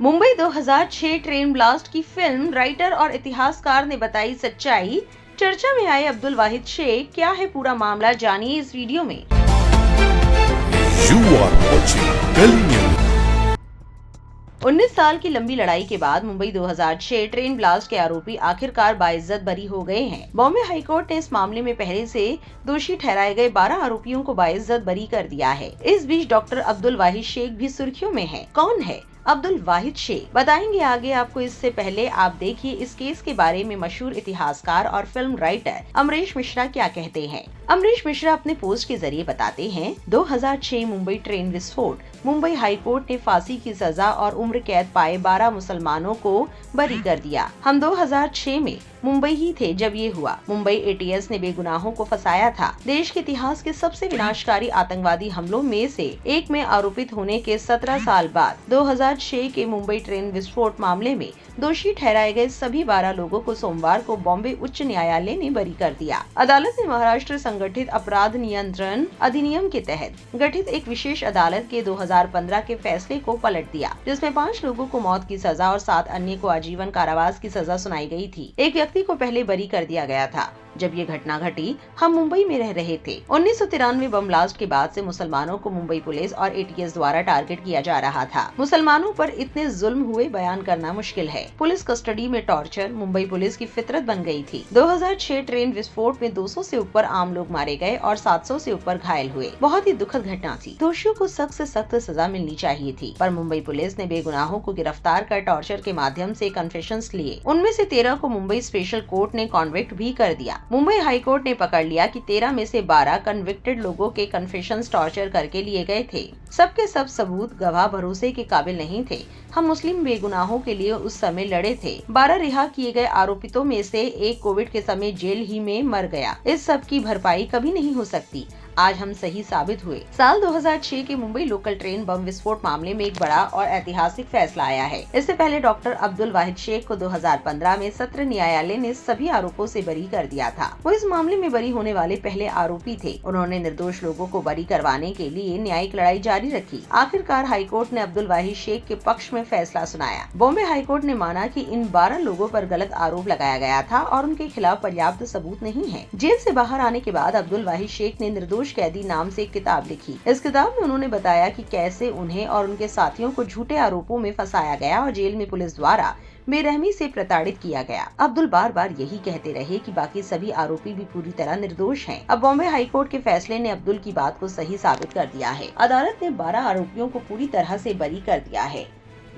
Mumbai 2006 train blast की film writer और इतिहासकार ने बताई सच्चाई। चर्चा में आए अब्दुल वाहिद शेख, क्या है पूरा मामला, जानिए इस वीडियो में। You are watching Delhi News. 19 साल की लंबी लड़ाई के बाद मुंबई 2006 ट्रेन ब्लास्ट के आरोपी आखिरकार बाइज्जत बरी हो गए हैं। बॉम्बे हाईकोर्ट ने इस मामले में पहले से दोषी ठहराए गए 12 आरोपियों को बाइज्जत बरी कर दिया है। इस बीच डॉक्टर अब्दुल वाहिद शेख भी सुर्खियों में है। कौन है अब्दुल वाहिद शेख, बताएंगे आगे आपको। इससे पहले आप देखिए इस केस के बारे में मशहूर इतिहासकार और फिल्म राइटर अमरीश मिश्रा क्या कहते हैं। अमरीश मिश्रा अपने पोस्ट के जरिए बताते हैं, 2006 मुंबई ट्रेन विस्फोट। मुंबई हाईकोर्ट ने फांसी की सजा और उम्र कैद पाए 12 मुसलमानों को बरी कर दिया। हम 2006 में मुंबई ही थे जब ये हुआ। मुंबई एटीएस ने बेगुनाहों को फंसाया था। देश के इतिहास के सबसे विनाशकारी आतंकवादी हमलों में से एक में आरोपित होने के 17 साल बाद 2006 के मुंबई ट्रेन विस्फोट मामले में दोषी ठहराए गए सभी 12 लोगों को सोमवार को बॉम्बे उच्च न्यायालय ने बरी कर दिया। अदालत ने महाराष्ट्र संगठित अपराध नियंत्रण अधिनियम के तहत गठित एक विशेष अदालत के 2015 के फैसले को पलट दिया, जिसमें 5 लोगों को मौत की सजा और 7 अन्य को आजीवन कारावास की सजा सुनाई गई थी। एक व्यक्ति को पहले बरी कर दिया गया था। जब ये घटना घटी, हम मुंबई में रह रहे थे। 1993 बम ब्लास्ट के बाद से मुसलमानों को मुंबई पुलिस और एटीएस द्वारा टारगेट किया जा रहा था। मुसलमानों पर इतने जुल्म हुए बयान करना मुश्किल है। पुलिस कस्टडी में टॉर्चर मुंबई पुलिस की फितरत बन गई थी। 2006 ट्रेन विस्फोट में 200 से ऊपर आम लोग मारे गए और 700 से ऊपर घायल हुए। बहुत ही दुखद घटना थी। दोषियों को सख्त से सख्त सजा मिलनी चाहिए थी, पर मुंबई पुलिस ने बेगुनाहों को गिरफ्तार कर टॉर्चर के माध्यम से कन्फेशंस लिए। उनमें से 13 को मुंबई स्पेशल कोर्ट ने कॉन्विक्ट भी कर दिया। मुंबई हाई कोर्ट ने पकड़ लिया कि 13 में से 12 कन्विक्टेड लोगों के कन्फेशंस टॉर्चर करके लिए गए थे। सबके सब सबूत गवाह भरोसे के काबिल नहीं थे। हम मुस्लिम बेगुनाहों के लिए उस समय लड़े थे। 12 रिहा किए गए आरोपितों में से एक कोविड के समय जेल ही में मर गया। इस सब की भरपाई कभी नहीं हो सकती। आज हम सही साबित हुए। साल 2006 के मुंबई लोकल ट्रेन बम विस्फोट मामले में एक बड़ा और ऐतिहासिक फैसला आया है। इससे पहले डॉक्टर अब्दुल वाहिद शेख को 2015 में सत्र न्यायालय ने सभी आरोपों से बरी कर दिया था। वो इस मामले में बरी होने वाले पहले आरोपी थे। उन्होंने निर्दोष लोगों को बरी करवाने के लिए न्यायिक लड़ाई जारी रखी। आखिरकार हाईकोर्ट ने अब्दुल वाहिद शेख के पक्ष में फैसला सुनाया। बॉम्बे हाईकोर्ट ने माना कि इन 12 लोगों पर गलत आरोप लगाया गया था और उनके खिलाफ पर्याप्त सबूत नहीं है। जेल से बाहर आने के बाद अब्दुल वाहिद शेख ने निर्दोष कैदी नाम से एक किताब लिखी। इस किताब में उन्होंने बताया कि कैसे उन्हें और उनके साथियों को झूठे आरोपों में फंसाया गया और जेल में पुलिस द्वारा बेरहमी से प्रताड़ित किया गया। अब्दुल बार बार यही कहते रहे कि बाकी सभी आरोपी भी पूरी तरह निर्दोष हैं। अब बॉम्बे हाईकोर्ट के फैसले ने अब्दुल की बात को सही साबित कर दिया है। अदालत ने 12 आरोपियों को पूरी तरह से बरी कर दिया है।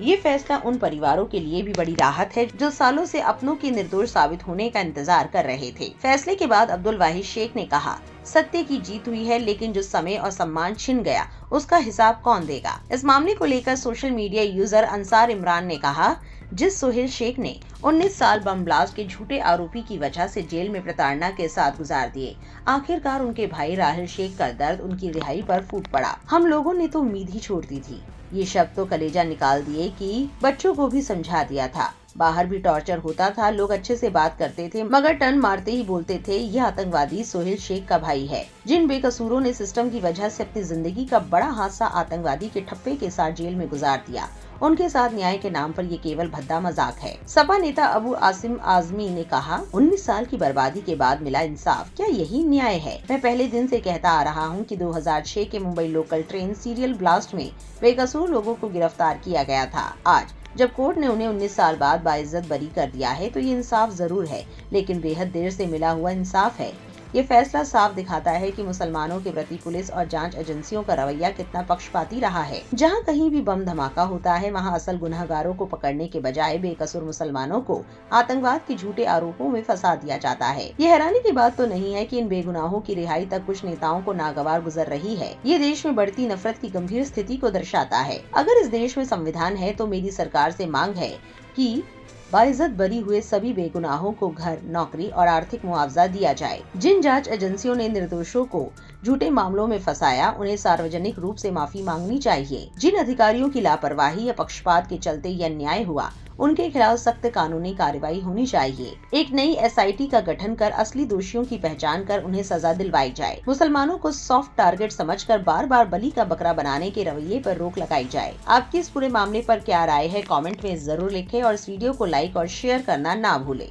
ये फैसला उन परिवारों के लिए भी बड़ी राहत है जो सालों से अपनों के निर्दोष साबित होने का इंतजार कर रहे थे। फैसले के बाद अब्दुल वाहिद शेख ने कहा, सत्य की जीत हुई है, लेकिन जो समय और सम्मान छिन गया उसका हिसाब कौन देगा। इस मामले को लेकर social media user Ansar Imran ने कहा, जिस सोहेल शेख ने 19 साल बम ब्लास्ट के झूठे आरोपी की वजह से जेल में प्रताड़ना के साथ गुजार दिए, आखिरकार उनके भाई राहिल शेख का दर्द उनकी रिहाई पर फूट पड़ा। हम लोगों ने तो उम्मीद ही छोड़ दी थी। ये शब्द तो कलेजा निकाल दिए कि बच्चों को भी समझा दिया था। बाहर भी टॉर्चर होता था, लोग अच्छे से बात करते थे, मगर टर्न मारते ही बोलते थे यह आतंकवादी सोहेल शेख का भाई है। जिन बेकसूरों ने सिस्टम की वजह से अपनी जिंदगी का बड़ा हादसा आतंकवादी के ठप्पे के साथ जेल में गुजार दिया, उनके साथ न्याय के नाम पर ये केवल भद्दा मजाक है। सपा नेता अबू आसिम आजमी ने कहा, 19 साल की बर्बादी के बाद मिला इंसाफ, क्या यही न्याय है? मैं पहले दिन से कहता आ रहा हूँ कि 2006 के Mumbai local train serial blast में बेकसूर लोगों को गिरफ्तार किया गया था। आज जब कोर्ट ने उन्हें 19 साल बाद बाइज्जत बरी कर दिया है तो ये इंसाफ जरूर है, लेकिन बेहद देर से मिला हुआ इंसाफ है। ये फैसला साफ दिखाता है कि मुसलमानों के प्रति पुलिस और जांच एजेंसियों का रवैया कितना पक्षपाती रहा है। जहां कहीं भी बम धमाका होता है, वहां असल गुनहगारों को पकड़ने के बजाय बेकसूर मुसलमानों को आतंकवाद के झूठे आरोपों में फंसा दिया जाता है। ये हैरानी की बात तो नहीं है कि इन बेगुनाहों की रिहाई तक कुछ नेताओं को नागवार गुजर रही है। ये देश में बढ़ती नफरत की गंभीर स्थिति को दर्शाता है। अगर इस देश में संविधान है तो मेरी सरकार से मांग है कि बाइज्जत बरी हुए सभी बेगुनाहों को घर, नौकरी और आर्थिक मुआवजा दिया जाए। जिन जांच एजेंसियों ने निर्दोषों को झूठे मामलों में फंसाया, उन्हें सार्वजनिक रूप से माफी मांगनी चाहिए। जिन अधिकारियों की लापरवाही या पक्षपात के चलते यह अन्याय हुआ, उनके खिलाफ सख्त कानूनी कार्रवाई होनी चाहिए। एक नई SIT का गठन कर असली दोषियों की पहचान कर उन्हें सजा दिलवाई जाए। मुसलमानों को सॉफ्ट टारगेट समझकर बार बार बलि का बकरा बनाने के रवैये पर रोक लगाई जाए। आपकी इस पूरे मामले पर क्या राय है, कमेंट में जरूर लिखें और इस वीडियो को लाइक और शेयर करना ना भूलें।